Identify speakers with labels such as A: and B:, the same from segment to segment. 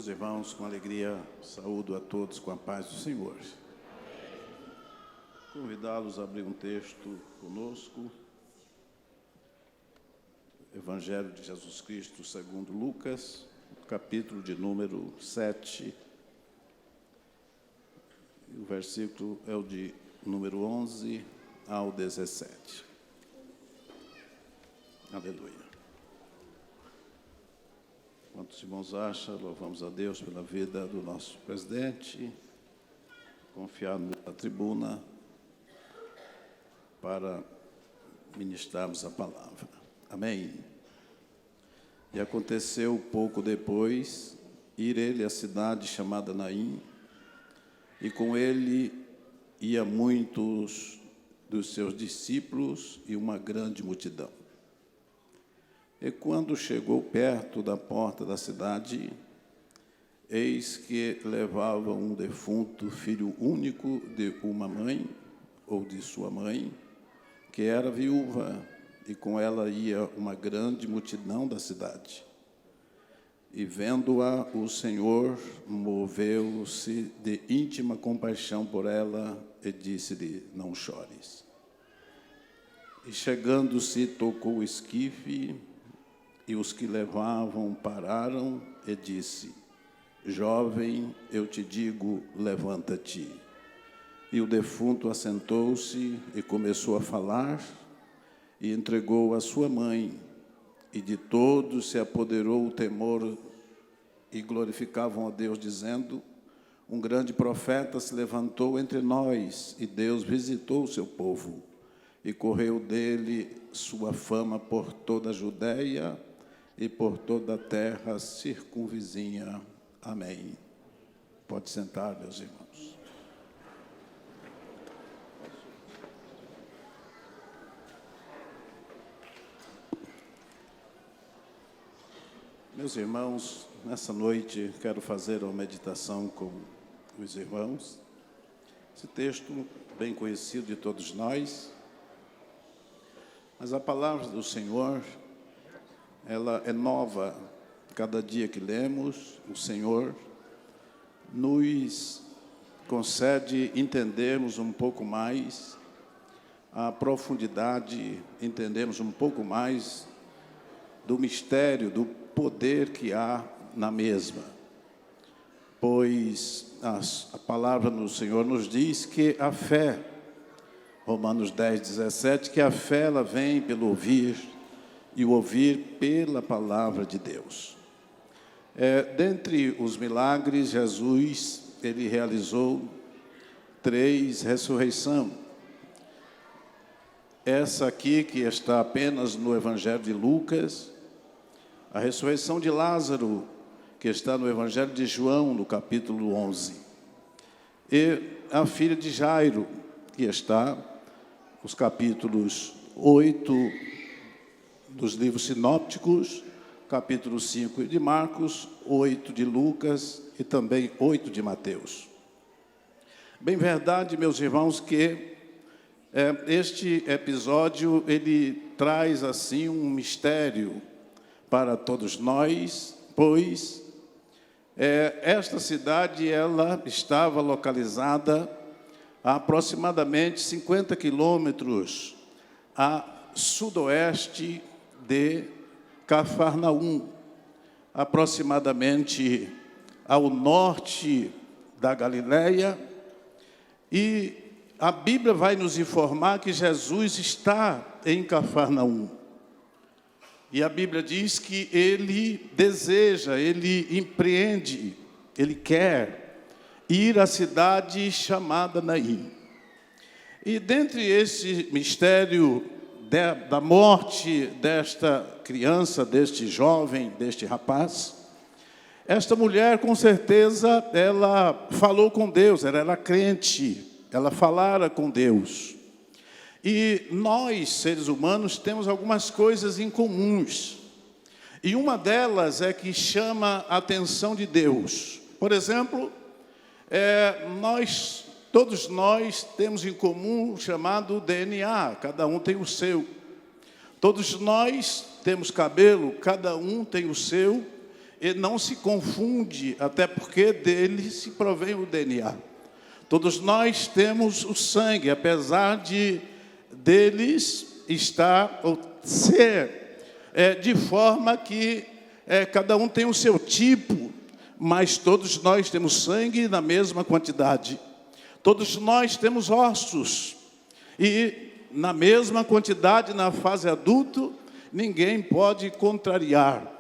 A: Meus irmãos, com alegria, saúdo a todos com a paz do Senhor. Convidá-los a abrir um texto conosco. Evangelho de Jesus Cristo segundo Lucas, capítulo de número 7. O versículo é o de número 11 ao 17. Aleluia. Quantos irmãos acham, louvamos a Deus pela vida do nosso presidente, confiado na tribuna para ministrarmos a palavra. Amém. E aconteceu pouco depois, ir ele à cidade chamada Naim, e com ele ia muitos dos seus discípulos e uma grande multidão. E quando chegou perto da porta da cidade, eis que levava um defunto filho único de uma mãe, ou de sua mãe, que era viúva, e com ela ia uma grande multidão da cidade. E vendo-a, o Senhor moveu-se de íntima compaixão por ela e disse-lhe: não chores. E chegando-se, tocou o esquife, e os que levavam pararam, e disse: jovem, eu te digo, levanta-te. E o defunto assentou-se e começou a falar, e entregou a sua mãe, e de todos se apoderou o temor, e glorificavam a Deus, dizendo: um grande profeta se levantou entre nós, e Deus visitou o seu povo, e correu dele sua fama por toda a Judeia e por toda a terra circunvizinha. Amém. Pode sentar, meus irmãos. Meus irmãos, nessa noite quero fazer uma meditação com os irmãos. Esse texto bem conhecido de todos nós, mas a palavra do Senhor, ela é nova. Cada dia que lemos, o Senhor nos concede entendermos um pouco mais a profundidade, entendermos um pouco mais do mistério, do poder que há na mesma. Pois a palavra do Senhor nos diz que a fé, Romanos 10, 17, que a fé ela vem pelo ouvir, e o ouvir pela palavra de Deus. Dentre os milagres, Jesus ele realizou 3 ressurreições. Essa aqui, que está apenas no Evangelho de Lucas, a ressurreição de Lázaro, que está no Evangelho de João, no capítulo 11. E a filha de Jairo, que está nos capítulos 8 dos livros sinópticos, capítulo 5 de Marcos, 8 de Lucas e também 8 de Mateus. Bem verdade, meus irmãos, que este episódio, ele traz assim um mistério para todos nós, pois esta cidade, ela estava localizada a aproximadamente 50 quilômetros a sudoeste de Cafarnaum, aproximadamente ao norte da Galileia, e a Bíblia vai nos informar que Jesus está em Cafarnaum. E a Bíblia diz que ele deseja, ele empreende, ele quer ir à cidade chamada Naim. E dentre esse mistério da morte desta criança, deste jovem, deste rapaz, esta mulher, com certeza, ela falou com Deus, ela era crente, ela falara com Deus. E nós, seres humanos, temos algumas coisas em comuns. E uma delas é que chama a atenção de Deus. Por exemplo, todos nós temos em comum o chamado DNA, cada um tem o seu. Todos nós temos cabelo, cada um tem o seu. e não se confunde, até porque dele se provém o DNA. Todos nós temos o sangue, apesar de deles estar ou ser de forma que cada um tem o seu tipo, mas todos nós temos sangue na mesma quantidade. Todos nós temos ossos e na mesma quantidade na fase adulto, ninguém pode contrariar.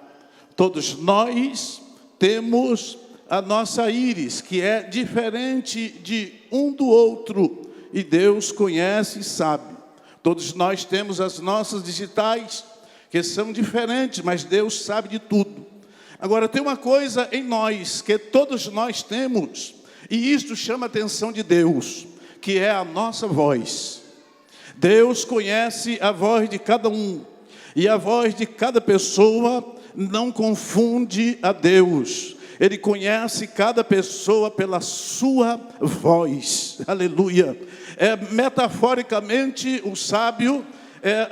A: Todos nós temos a nossa íris, que é diferente de um do outro, e Deus conhece e sabe. Todos nós temos as nossas digitais, que são diferentes, mas Deus sabe de tudo. Agora, tem uma coisa em nós, que todos nós temos, e isto chama a atenção de Deus, que é a nossa voz. Deus conhece a voz de cada um, e a voz de cada pessoa não confunde a Deus. Ele conhece cada pessoa pela sua voz. Aleluia. Metaforicamente, o sábio,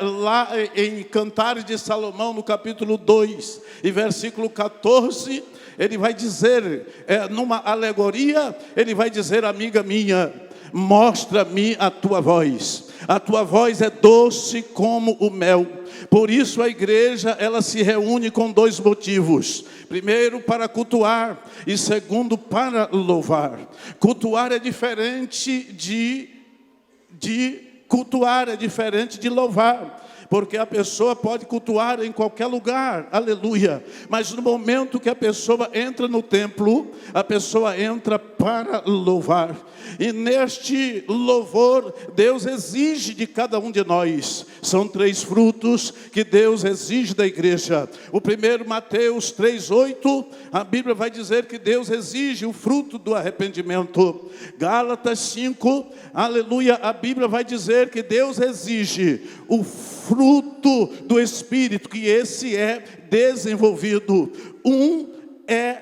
A: lá em Cantares de Salomão, no capítulo 2, e versículo 14, ele vai dizer, numa alegoria, ele vai dizer: amiga minha, mostra-me a tua voz. A tua voz é doce como o mel. Por isso a igreja, ela se reúne com dois motivos. Primeiro, para cultuar, e segundo, para louvar. Cultuar é diferente de cultuar, é diferente de louvar. Porque a pessoa pode cultuar em qualquer lugar, aleluia. Mas no momento que a pessoa entra no templo, a pessoa entra para louvar. E neste louvor, Deus exige de cada um de nós. São 3 frutos que Deus exige da igreja. O primeiro, Mateus 3:8, a Bíblia vai dizer que Deus exige o fruto do arrependimento. Gálatas 5, aleluia, a Bíblia vai dizer que Deus exige o fruto do Espírito, que esse é desenvolvido. Um é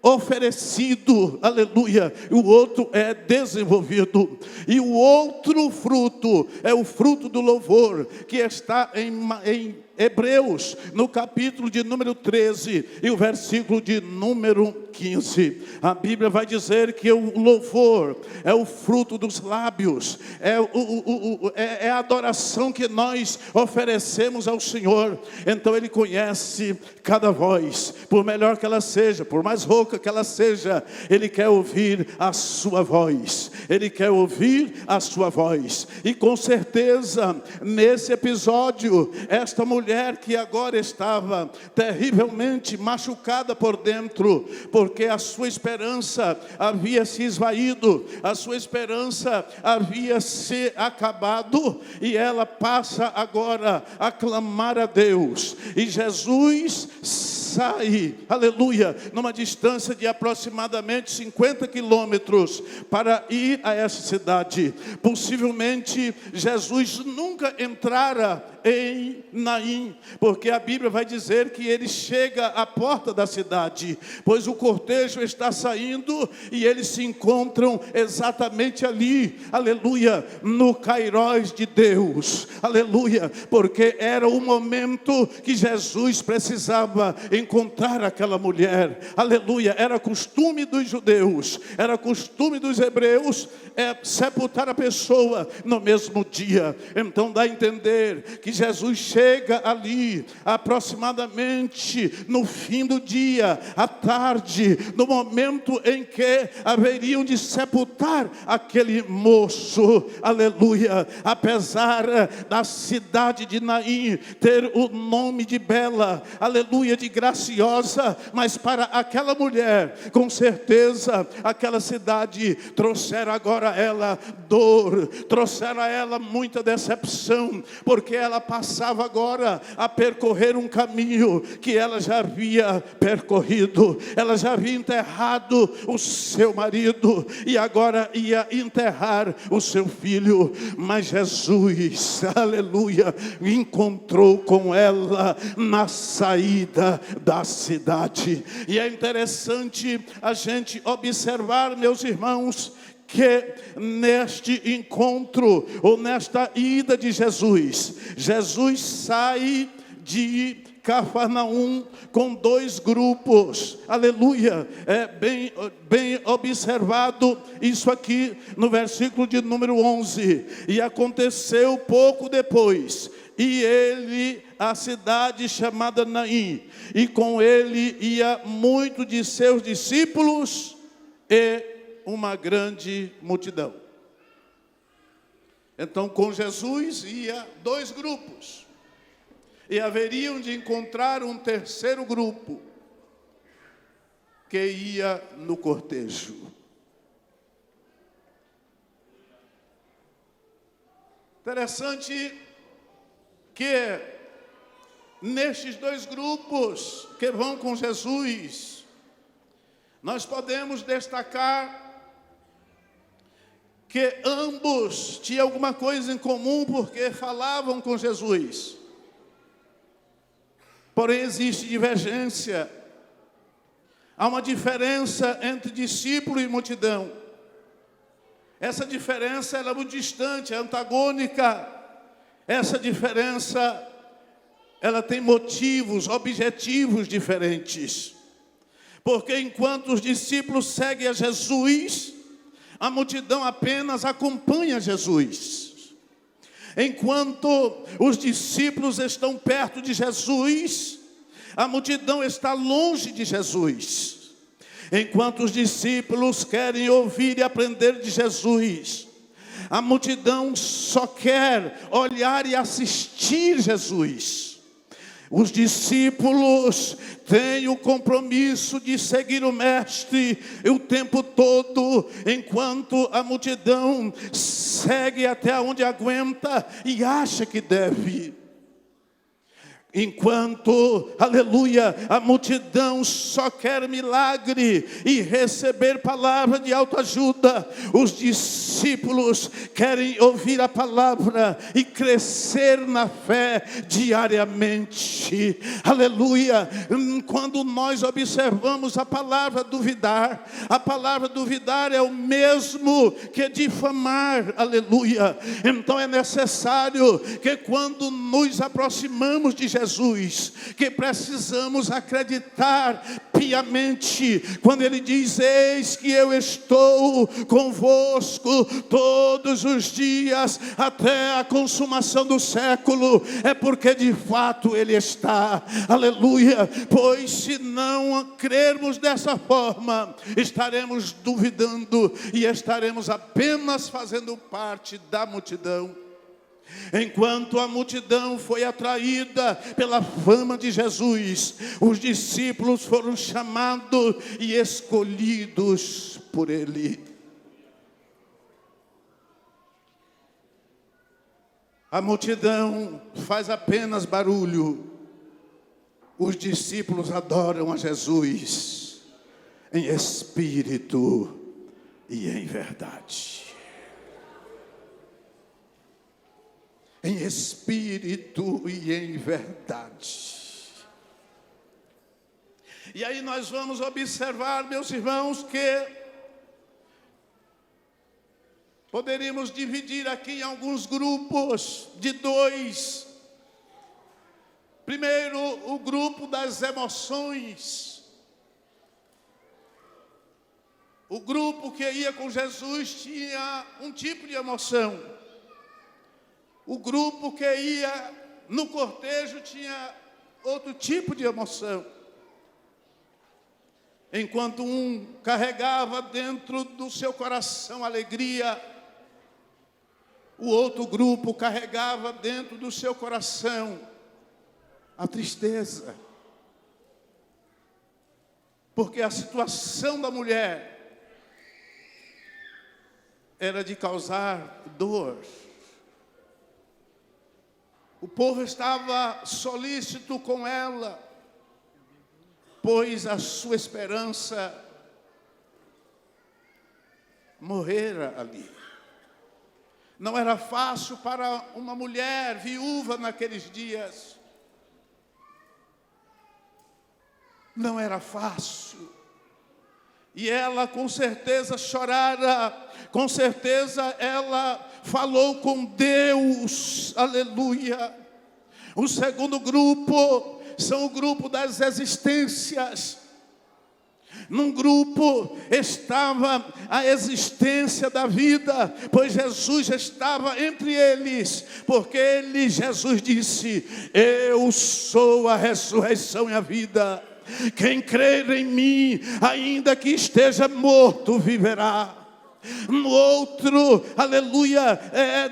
A: oferecido, aleluia, e o outro é desenvolvido. E o outro fruto é o fruto do louvor, que está em Hebreus, no capítulo de número 13 e o versículo de número 15. A Bíblia vai dizer que o louvor é o fruto dos lábios, é a adoração que nós oferecemos ao Senhor. Então Ele conhece cada voz, por melhor que ela seja, por mais rouca que ela seja, Ele quer ouvir a sua voz. Ele quer ouvir a sua voz. E com certeza, nesse episódio, esta mulher que agora estava terrivelmente machucada por dentro, porque a sua esperança havia se esvaído, a sua esperança havia se acabado, e ela passa agora a clamar a Deus. E Jesus sai, aleluia, numa distância de aproximadamente 50 quilômetros para ir a essa cidade. Possivelmente Jesus nunca entrara em Naim, porque a Bíblia vai dizer que ele chega à porta da cidade, pois o cortejo está saindo e eles se encontram exatamente ali, aleluia, no Kairós de Deus, aleluia, porque era o momento que Jesus precisava encontrar aquela mulher, aleluia. Era costume dos judeus, era costume dos hebreus sepultar a pessoa no mesmo dia. Então dá a entender que Jesus chega ali aproximadamente no fim do dia, à tarde, no momento em que haveriam de sepultar aquele moço, aleluia. Apesar da cidade de Naim ter o nome de bela, aleluia, de graciosa, mas para aquela mulher, com certeza, aquela cidade trouxera agora a ela dor, trouxera a ela muita decepção, porque ela passava agora a percorrer um caminho que ela já havia percorrido. Ela já havia enterrado o seu marido e agora ia enterrar o seu filho. Mas Jesus, aleluia, encontrou com ela na saída da cidade. E é interessante a gente observar, meus irmãos, que neste encontro, ou nesta ida de Jesus, Jesus sai de Cafarnaum com 2 grupos. Aleluia. É bem observado isso aqui no versículo de número 11. E aconteceu pouco depois, e ele, a cidade chamada Naim, e com ele ia muito de seus discípulos e uma grande multidão. Então, com Jesus ia 2 grupos. E haveriam de encontrar um terceiro grupo que ia no cortejo. Interessante que nestes 2 grupos que vão com Jesus, nós podemos destacar que ambos tinham alguma coisa em comum, porque falavam com Jesus. Porém, existe divergência. Há uma diferença entre discípulo e multidão. Essa diferença ela é muito distante, é antagônica. Essa diferença, ela tem motivos, objetivos diferentes. Porque enquanto os discípulos seguem a Jesus, a multidão apenas acompanha Jesus. Enquanto os discípulos estão perto de Jesus, a multidão está longe de Jesus. Enquanto os discípulos querem ouvir e aprender de Jesus, a multidão só quer olhar e assistir Jesus. Os discípulos têm o compromisso de seguir o Mestre o tempo todo, enquanto a multidão segue até onde aguenta e acha que deve. Enquanto, aleluia, a multidão só quer milagre e receber palavra de autoajuda, os discípulos querem ouvir a palavra e crescer na fé diariamente. Aleluia. Quando nós observamos a palavra duvidar é o mesmo que difamar. Aleluia. Então é necessário que quando nos aproximamos de Jesus, que precisamos acreditar piamente, quando ele diz: eis que eu estou convosco todos os dias, até a consumação do século, é porque de fato ele está. Aleluia. Pois se não crermos dessa forma, estaremos duvidando e estaremos apenas fazendo parte da multidão. Enquanto a multidão foi atraída pela fama de Jesus, os discípulos foram chamados e escolhidos por Ele. A multidão faz apenas barulho. Os discípulos adoram a Jesus em espírito e em verdade. Em espírito e em verdade. E aí nós vamos observar, meus irmãos, que poderíamos dividir aqui em alguns grupos de 2. Primeiro, o grupo das emoções. O grupo que ia com Jesus tinha um tipo de emoção. O grupo que ia no cortejo tinha outro tipo de emoção. Enquanto um carregava dentro do seu coração alegria, o outro grupo carregava dentro do seu coração a tristeza. Porque a situação da mulher era de causar dor. O povo estava solícito com ela, pois a sua esperança morrera ali. Não era fácil para uma mulher viúva naqueles dias. Não era fácil. E ela com certeza chorara, com certeza ela falou com Deus, aleluia. O segundo grupo são o grupo das existências. Num grupo estava a existência da vida, pois Jesus estava entre eles, porque Jesus disse: eu sou a ressurreição e a vida. Quem crer em mim, ainda que esteja morto, viverá. No outro, aleluia,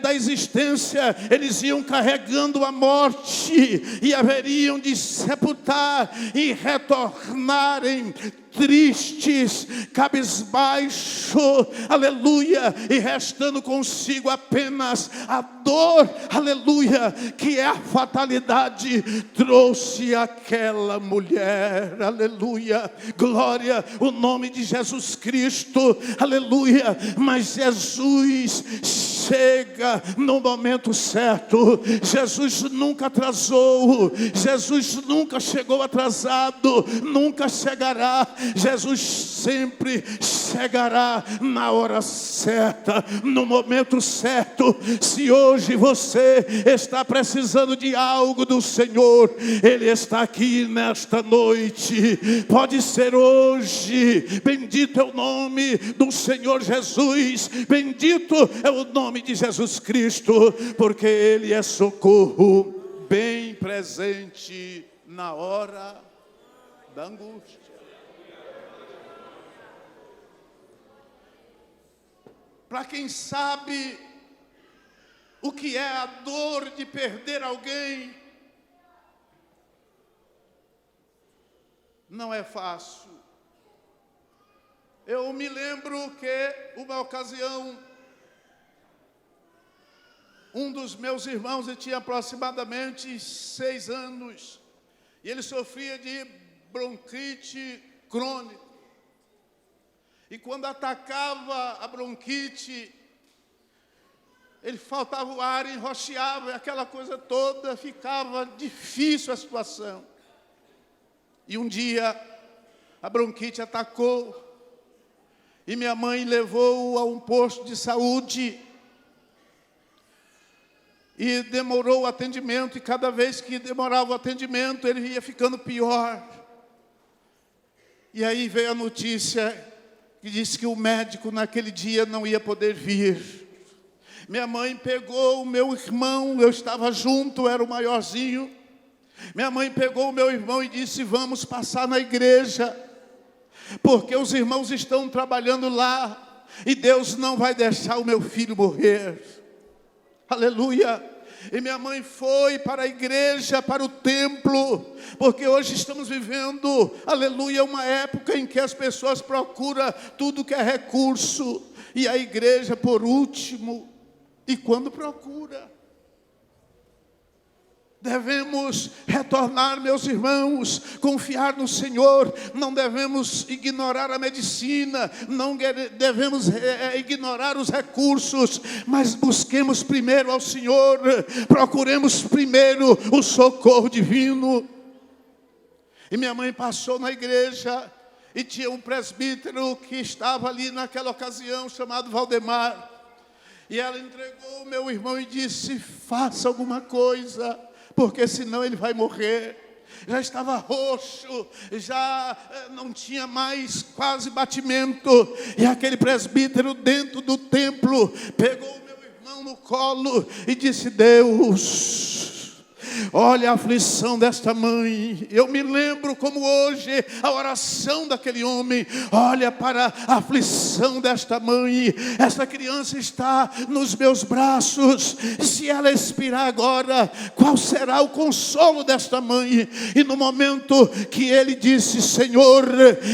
A: da existência, eles iam carregando a morte e haveriam de sepultar e retornarem tristes, cabisbaixo, aleluia, e restando consigo apenas a dor, aleluia, que é a fatalidade, trouxe aquela mulher, aleluia, glória, o nome de Jesus Cristo, aleluia. Mas Jesus chega no momento certo. Jesus nunca atrasou, Jesus nunca chegou atrasado, nunca chegará. Jesus sempre chegará na hora certa, no momento certo. Se hoje você está precisando de algo do Senhor, Ele está aqui nesta noite. Pode ser hoje. Bendito é o nome do Senhor Jesus, bendito é o nome de Jesus Cristo, porque Ele é socorro bem presente na hora da angústia. Para quem sabe o que é a dor de perder alguém, não é fácil. Eu me lembro que uma ocasião, um dos meus irmãos, ele tinha aproximadamente 6 anos, e ele sofria de bronquite crônica. E quando atacava a bronquite, ele faltava o ar, enroxeava, e aquela coisa toda, ficava difícil a situação. E um dia, a bronquite atacou, e minha mãe levou-o a um posto de saúde, e demorou o atendimento, e cada vez que demorava o atendimento, ele ia ficando pior. E aí veio a notícia que disse que o médico naquele dia não ia poder vir. Minha mãe pegou o meu irmão, eu estava junto, era o maiorzinho. Minha mãe pegou o meu irmão e disse: vamos passar na igreja, porque os irmãos estão trabalhando lá, e Deus não vai deixar o meu filho morrer. Aleluia. E minha mãe foi para a igreja, para o templo, porque hoje estamos vivendo, aleluia, uma época em que as pessoas procuram tudo que é recurso, e a igreja por último. E quando procura, devemos retornar, meus irmãos, confiar no Senhor. Não devemos ignorar a medicina, não devemos ignorar os recursos, mas busquemos primeiro ao Senhor, procuremos primeiro o socorro divino. E minha mãe passou na igreja, e tinha um presbítero que estava ali naquela ocasião, chamado Valdemar, e ela entregou o meu irmão e disse: faça alguma coisa, porque senão ele vai morrer. Já estava roxo, já não tinha mais quase batimento. E aquele presbítero dentro do templo pegou o meu irmão no colo e disse: Deus, olha a aflição desta mãe. Eu me lembro como hoje a oração daquele homem. Olha para a aflição desta mãe. Esta criança está nos meus braços. Se ela expirar agora, qual será o consolo desta mãe? E no momento que ele disse: Senhor,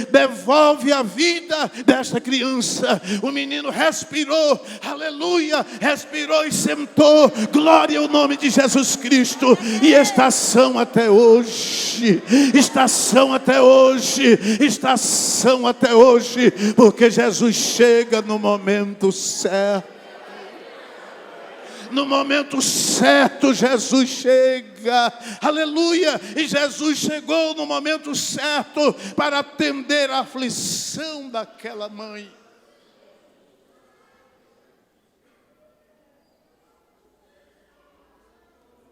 A: devolve a vida desta criança, o menino respirou, aleluia, respirou e sentou. Glória ao nome de Jesus Cristo. E estação até hoje, estação até hoje, estação até hoje, porque Jesus chega no momento certo. No momento certo, Jesus chega, aleluia, e Jesus chegou no momento certo para atender a aflição daquela mãe.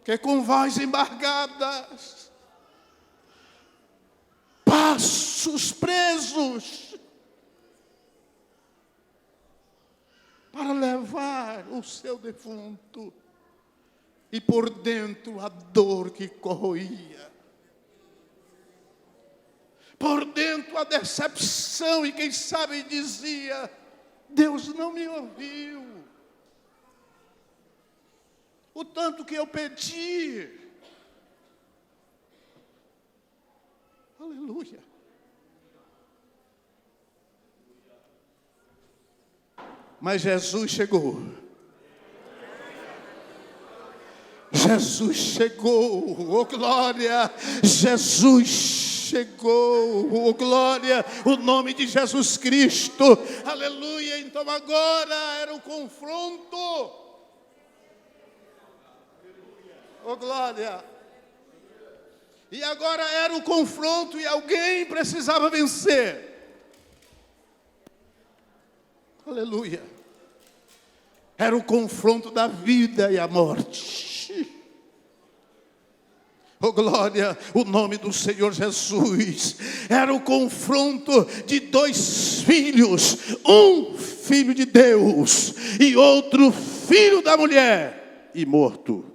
A: Que com voz embargadas,
B: braços presos para levar o seu defunto. E por dentro a dor que corroía. Por dentro a decepção, e quem sabe dizia: Deus não me ouviu. O tanto que eu pedi. Aleluia. Mas Jesus chegou. Jesus chegou, oh glória, Jesus chegou, oh glória, o nome de Jesus Cristo, aleluia. Então agora era o confronto, oh glória, e agora era o confronto e alguém precisava vencer, aleluia. Era o confronto da vida e a morte. Oh glória, o nome do Senhor Jesus. Era o confronto de dois filhos. Um filho de Deus e outro filho da mulher. E morto.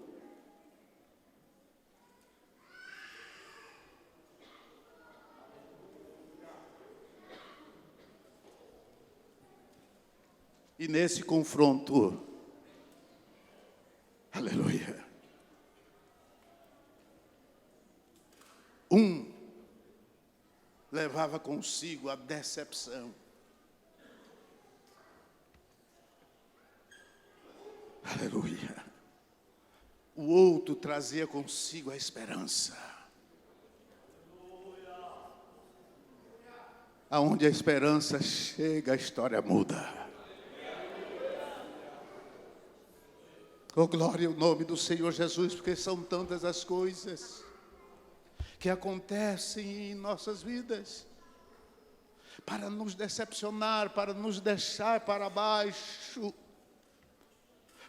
B: E nesse confronto, aleluia, um levava consigo a decepção. Aleluia. O outro trazia consigo a esperança. Aonde a esperança chega, a história muda. Oh, glória ao nome do Senhor Jesus, porque são tantas as coisas que acontecem em nossas vidas para nos decepcionar, para nos deixar para baixo,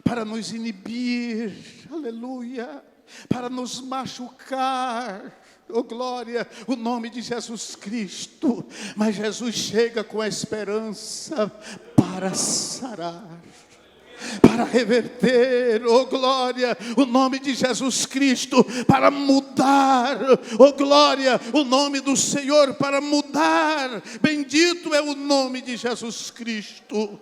B: para nos inibir, aleluia, para nos machucar. Oh glória, o nome de Jesus Cristo. Mas Jesus chega com a esperança para sarar, para reverter, oh glória, o nome de Jesus Cristo, para mudar, oh glória, o nome do Senhor para mudar. Bendito é o nome de Jesus Cristo.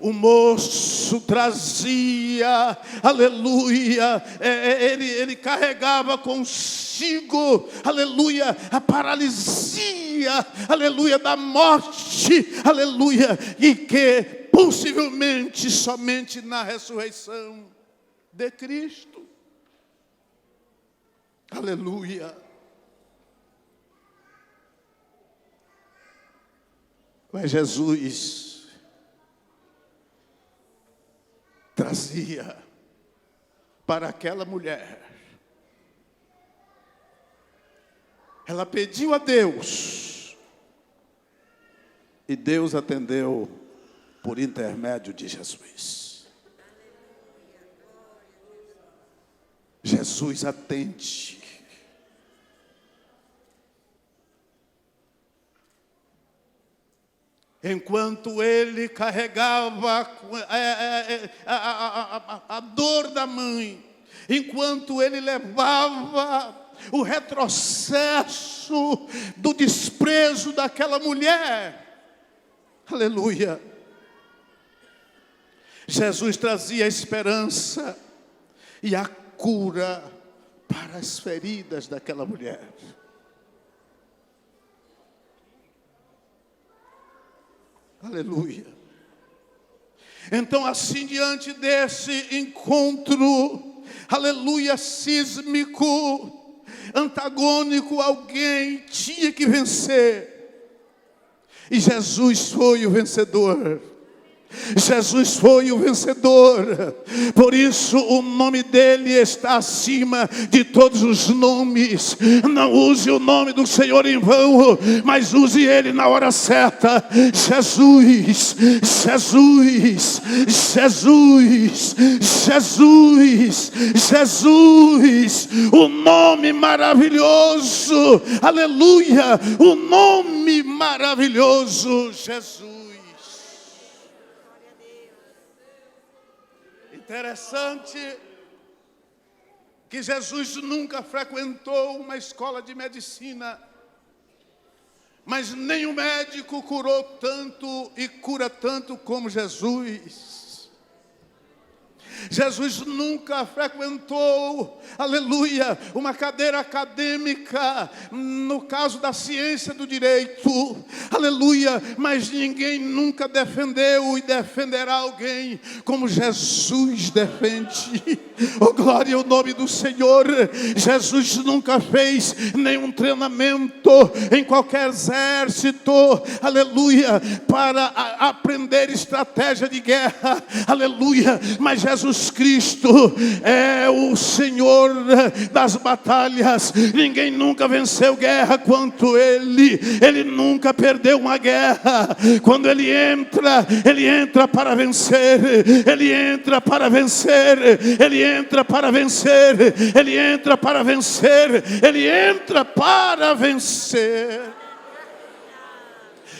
B: O moço trazia, aleluia, ele carregava consigo, aleluia, a paralisia, aleluia, da morte, aleluia, e que possivelmente somente na ressurreição de Cristo, aleluia. Mas Jesus trazia para aquela mulher. Ela pediu a Deus e Deus atendeu por intermédio de Jesus. Jesus atende. Enquanto ele carregava a dor da mãe, enquanto ele levava o retrocesso do desprezo daquela mulher, aleluia, Jesus trazia a esperança e a cura para as feridas daquela mulher. Aleluia. Então, assim, diante desse encontro, aleluia, sísmico, antagônico, alguém tinha que vencer. E Jesus foi o vencedor. Jesus foi o vencedor. Por isso o nome dele está acima de todos os nomes. Não use o nome do Senhor em vão, mas use ele na hora certa. Jesus, Jesus, Jesus, Jesus, Jesus, o nome maravilhoso, aleluia, o nome maravilhoso, Jesus. Interessante que Jesus nunca frequentou uma escola de medicina, mas nenhum médico curou tanto e cura tanto como Jesus. Jesus nunca frequentou, aleluia, uma cadeira acadêmica, no caso da ciência do direito, aleluia, mas ninguém nunca defendeu e defenderá alguém como Jesus defende. Oh, glória ao nome do Senhor. Jesus nunca fez nenhum treinamento em qualquer exército, aleluia, para aprender estratégia de guerra, aleluia, mas Jesus Cristo é o Senhor das batalhas. Ninguém nunca venceu guerra quanto Ele. Ele nunca perdeu uma guerra. Quando Ele entra para vencer. Ele entra para vencer. Ele entra para vencer. Ele entra para vencer. Ele entra para vencer.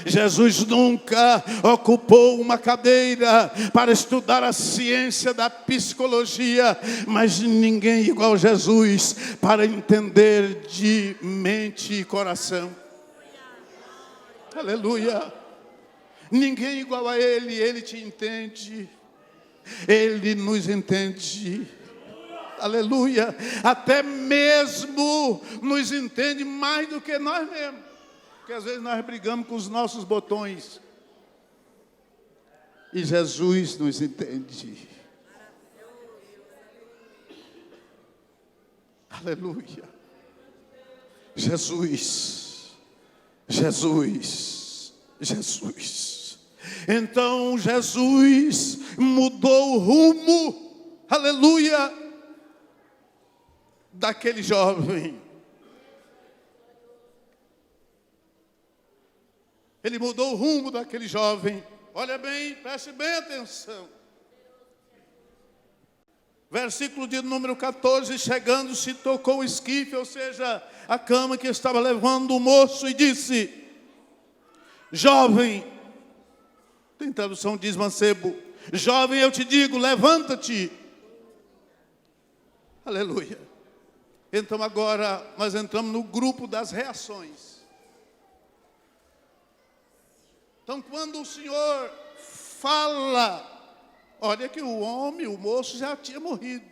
B: Jesus nunca ocupou uma cadeira para estudar a ciência da psicologia, mas ninguém igual a Jesus para entender de mente e coração. Aleluia. Ninguém igual a Ele, Ele te entende, Ele nos entende. Aleluia. Até mesmo nos entende mais do que nós mesmos. Porque às vezes nós brigamos com os nossos botões. E Jesus nos entende. Aleluia. Jesus. Jesus. Jesus. Então Jesus mudou o rumo. Aleluia. Daquele jovem. Ele mudou o rumo daquele jovem. Olha bem, preste bem atenção. Versículo de número 14. Chegando-se, tocou o esquife, ou seja, a cama que estava levando o moço, e disse: jovem, tem tradução diz mancebo, jovem, eu te digo, levanta-te. Aleluia. Então agora nós entramos no grupo das reações. Então, quando o Senhor fala, olha que o homem, o moço já tinha morrido.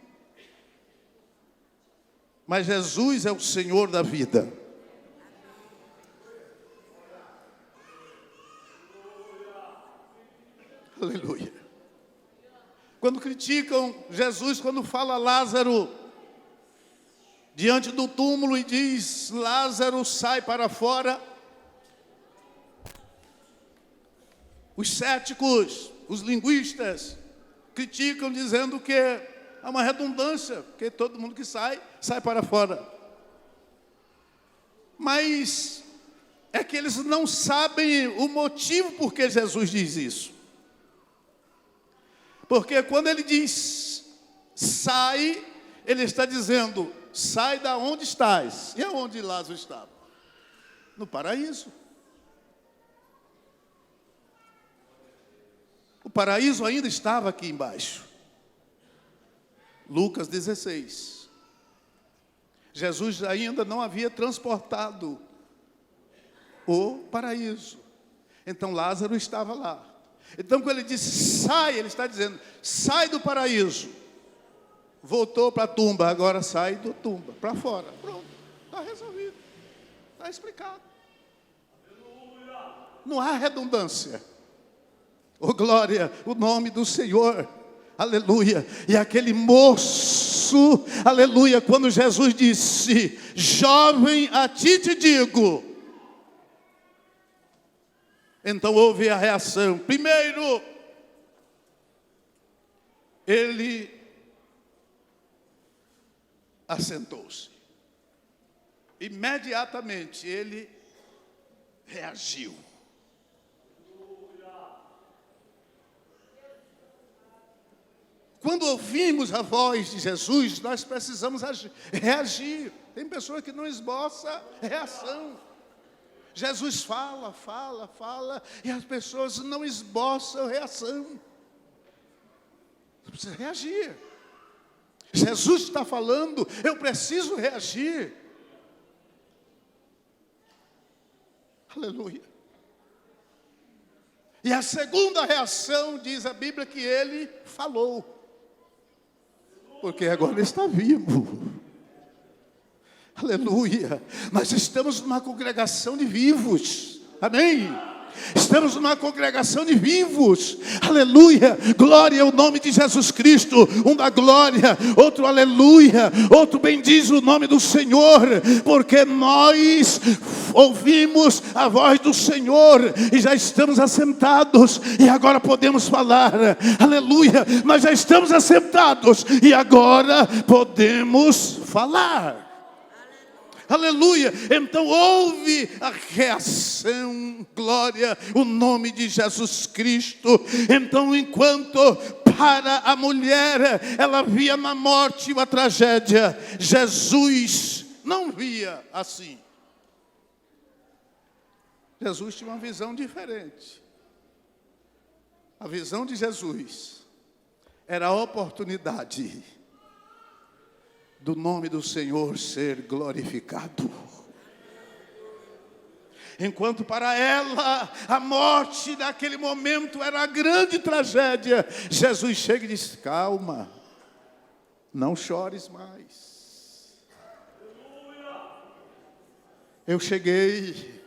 B: Mas Jesus é o Senhor da vida. Aleluia. Quando criticam Jesus, quando fala Lázaro diante do túmulo e diz: Lázaro, sai para fora. Os céticos, os linguistas, criticam dizendo que é uma redundância, porque todo mundo que sai para fora. Mas é que eles não sabem o motivo por que Jesus diz isso. Porque quando ele diz sai, ele está dizendo: sai da onde estás. E aonde Lázaro estava? No paraíso. O paraíso ainda estava aqui embaixo. Lucas 16. Jesus ainda não havia transportado o paraíso. Então Lázaro estava lá. Então quando ele disse sai, ele está dizendo: sai do paraíso. Voltou para a tumba, agora sai da tumba, para fora. Pronto, está resolvido. Está explicado. Não há redundância. Oh, glória, o nome do Senhor, aleluia. E aquele moço, aleluia, quando Jesus disse: jovem, a ti te digo. Então houve a reação. Primeiro, ele assentou-se. Imediatamente ele reagiu. Quando ouvimos a voz de Jesus, nós precisamos reagir. Tem pessoa que não esboça reação. Jesus fala, e as pessoas não esboçam reação. Você precisa reagir. Jesus está falando, eu preciso reagir. Aleluia. E a segunda reação, diz a Bíblia, que ele falou. Porque agora ele está vivo. Aleluia. Nós estamos numa congregação de vivos. Amém. Estamos numa congregação de vivos. Aleluia. Glória ao nome de Jesus Cristo. Um dá glória, outro aleluia, outro bendiz o nome do Senhor. Porque nós ouvimos a voz do Senhor e já estamos assentados e agora podemos falar. Aleluia. Nós já estamos assentados e agora podemos falar. Aleluia. Então houve a reação, glória, o nome de Jesus Cristo. Então enquanto para a mulher ela via na morte uma tragédia, Jesus não via assim. Jesus tinha uma visão diferente. A visão de Jesus era a oportunidade do nome do Senhor ser glorificado. Enquanto para ela a morte naquele momento era a grande tragédia, Jesus chega e diz: calma, não chores mais. Eu cheguei,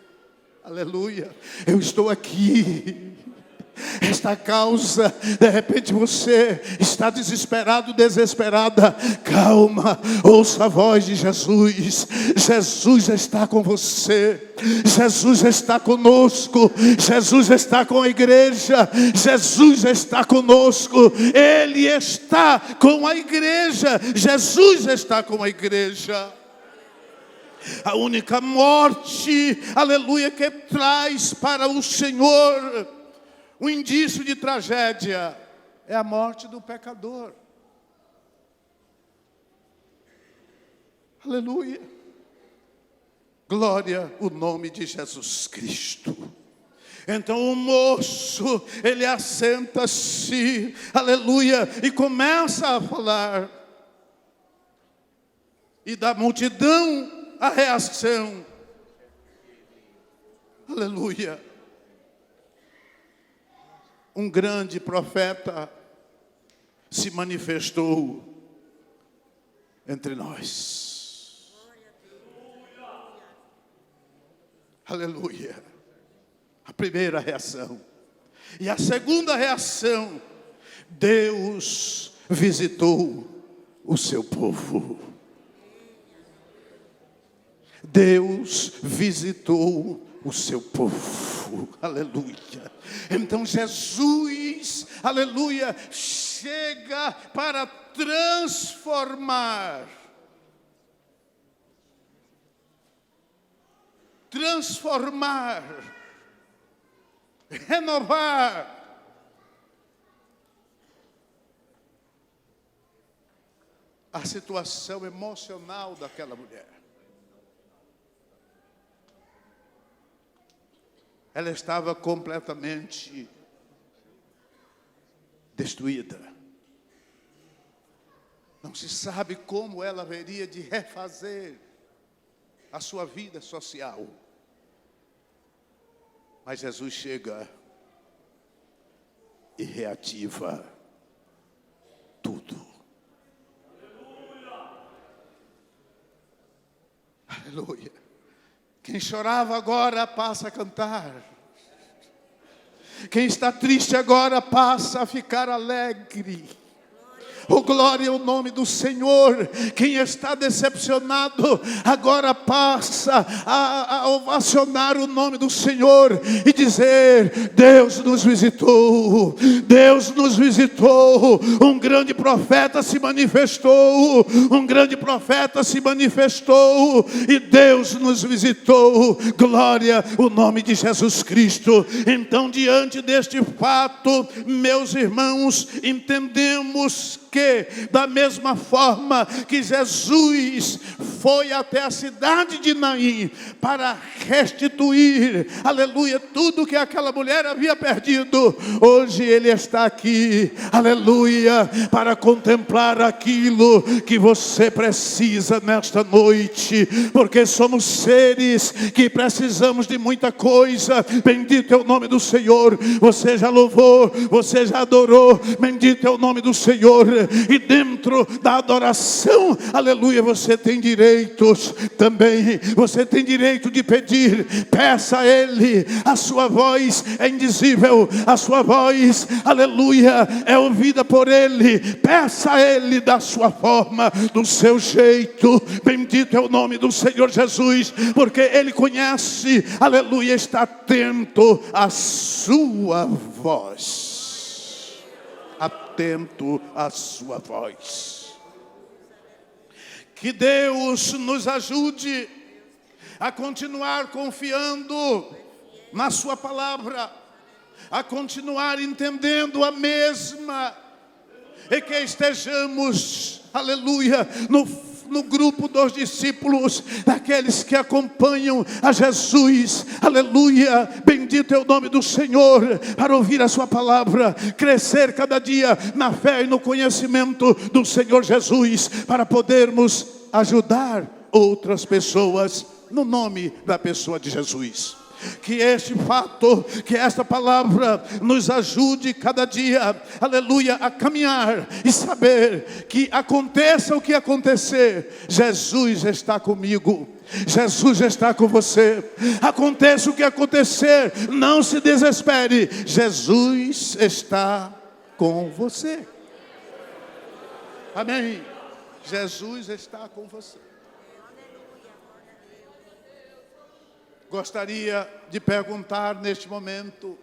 B: aleluia, eu estou aqui. Esta causa, de repente você está desesperado, desesperada. Calma, ouça a voz de Jesus. Jesus está com você. Jesus está conosco. Jesus está com a igreja. Jesus está conosco. Ele está com a igreja. Jesus está com a igreja. A única morte, aleluia, que traz para o Senhor o indício de tragédia é a morte do pecador. Aleluia. Glória ao nome de Jesus Cristo. Então o moço, ele assenta-se, aleluia, e começa a falar. E da multidão a reação. Aleluia. Um grande profeta se manifestou entre nós. Aleluia. A primeira reação. E a segunda reação: Deus visitou o seu povo. Deus visitou o seu povo. Aleluia. Então Jesus, aleluia, chega para transformar renovar a situação emocional daquela mulher. Ela estava completamente destruída. Não se sabe como ela haveria de refazer a sua vida social. Mas Jesus chega e reativa tudo. Aleluia. Quem chorava agora passa a cantar. Quem está triste agora passa a ficar alegre. Oh, glória ao nome do Senhor. Quem está decepcionado, agora passa a ovacionar o nome do Senhor e dizer: Deus nos visitou, Deus nos visitou. Um grande profeta se manifestou, um grande profeta se manifestou, e Deus nos visitou. Glória ao nome de Jesus Cristo. Então, diante deste fato, meus irmãos, entendemos que, da mesma forma que Jesus foi até a cidade de Naim para restituir, aleluia, tudo que aquela mulher havia perdido, hoje Ele está aqui, aleluia, para contemplar aquilo que você precisa nesta noite, porque somos seres que precisamos de muita coisa. Bendito é o nome do Senhor. Você já louvou, você já adorou, bendito é o nome do Senhor. E dentro da adoração, aleluia, você tem direitos também. Você tem direito de pedir. Peça a Ele. A sua voz é indizível, a sua voz, aleluia, é ouvida por Ele. Peça a Ele da sua forma, do seu jeito. Bendito é o nome do Senhor Jesus, porque Ele conhece, aleluia, está atento à sua voz. Atento à sua voz. Que Deus nos ajude a continuar confiando na sua palavra, a continuar entendendo a mesma, e que estejamos, aleluia, no grupo dos discípulos, daqueles que acompanham a Jesus, aleluia, bendito é o nome do Senhor, para ouvir a sua palavra, crescer cada dia na fé e no conhecimento do Senhor Jesus, para podermos ajudar outras pessoas, no nome da pessoa de Jesus. Que este fato, que esta palavra nos ajude cada dia, aleluia, a caminhar e saber que aconteça o que acontecer, Jesus está comigo, Jesus está com você. Aconteça o que acontecer, não se desespere, Jesus está com você. Amém. Jesus está com você. Gostaria de perguntar neste momento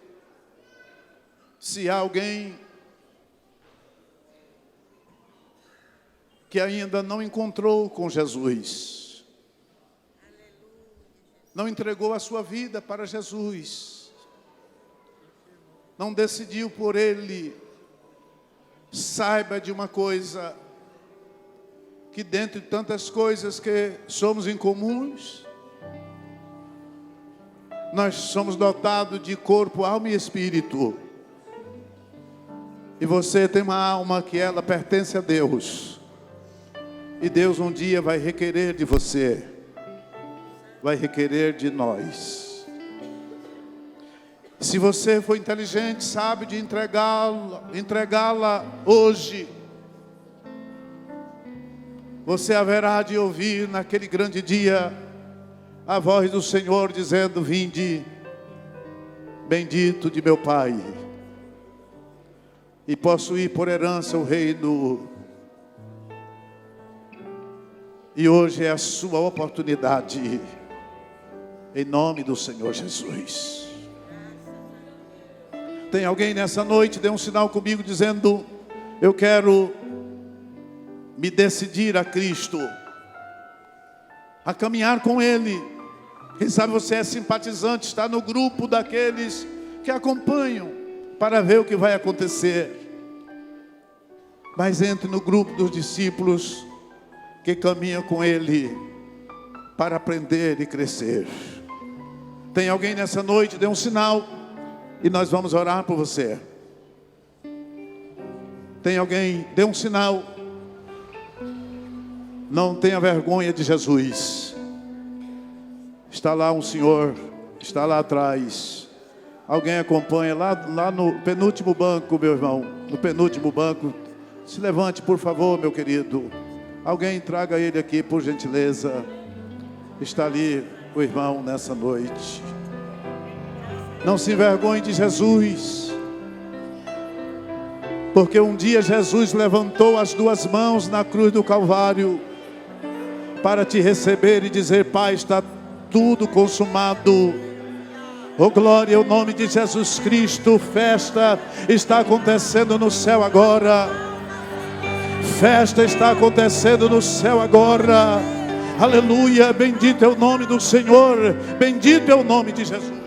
B: se há alguém que ainda não encontrou com Jesus, não entregou a sua vida para Jesus, não decidiu por Ele. Saiba de uma coisa, que dentre tantas coisas que somos incomuns, nós somos dotados de corpo, alma e espírito. E você tem uma alma que ela pertence a Deus. E Deus um dia vai requerer de você, vai requerer de nós. Se você for inteligente, sabe de entregá-la hoje, você haverá de ouvir naquele grande dia a voz do Senhor dizendo: vinde, bendito de meu Pai, e possuir por herança o reino. E hoje é a sua oportunidade, em nome do Senhor Jesus. Tem alguém nessa noite? Dê um sinal comigo dizendo: eu quero me decidir a Cristo, a caminhar com Ele. Quem sabe você é simpatizante, está no grupo daqueles que acompanham para ver o que vai acontecer. Mas entre no grupo dos discípulos que caminham com Ele para aprender e crescer. Tem alguém nessa noite? Dê um sinal e nós vamos orar por você. Tem alguém? Dê um sinal. Não tenha vergonha de Jesus. Está lá um senhor, está lá atrás. Alguém acompanha lá no penúltimo banco, meu irmão. No penúltimo banco. Se levante, por favor, meu querido. Alguém traga ele aqui, por gentileza. Está ali o irmão nessa noite. Não se envergonhe de Jesus. Porque um dia Jesus levantou as duas mãos na cruz do Calvário para te receber e dizer: Pai, está tudo consumado. Oh, glória ao nome de Jesus Cristo. Festa está acontecendo no céu agora. Festa está acontecendo no céu agora. Aleluia, bendito é o nome do Senhor. Bendito é o nome de Jesus.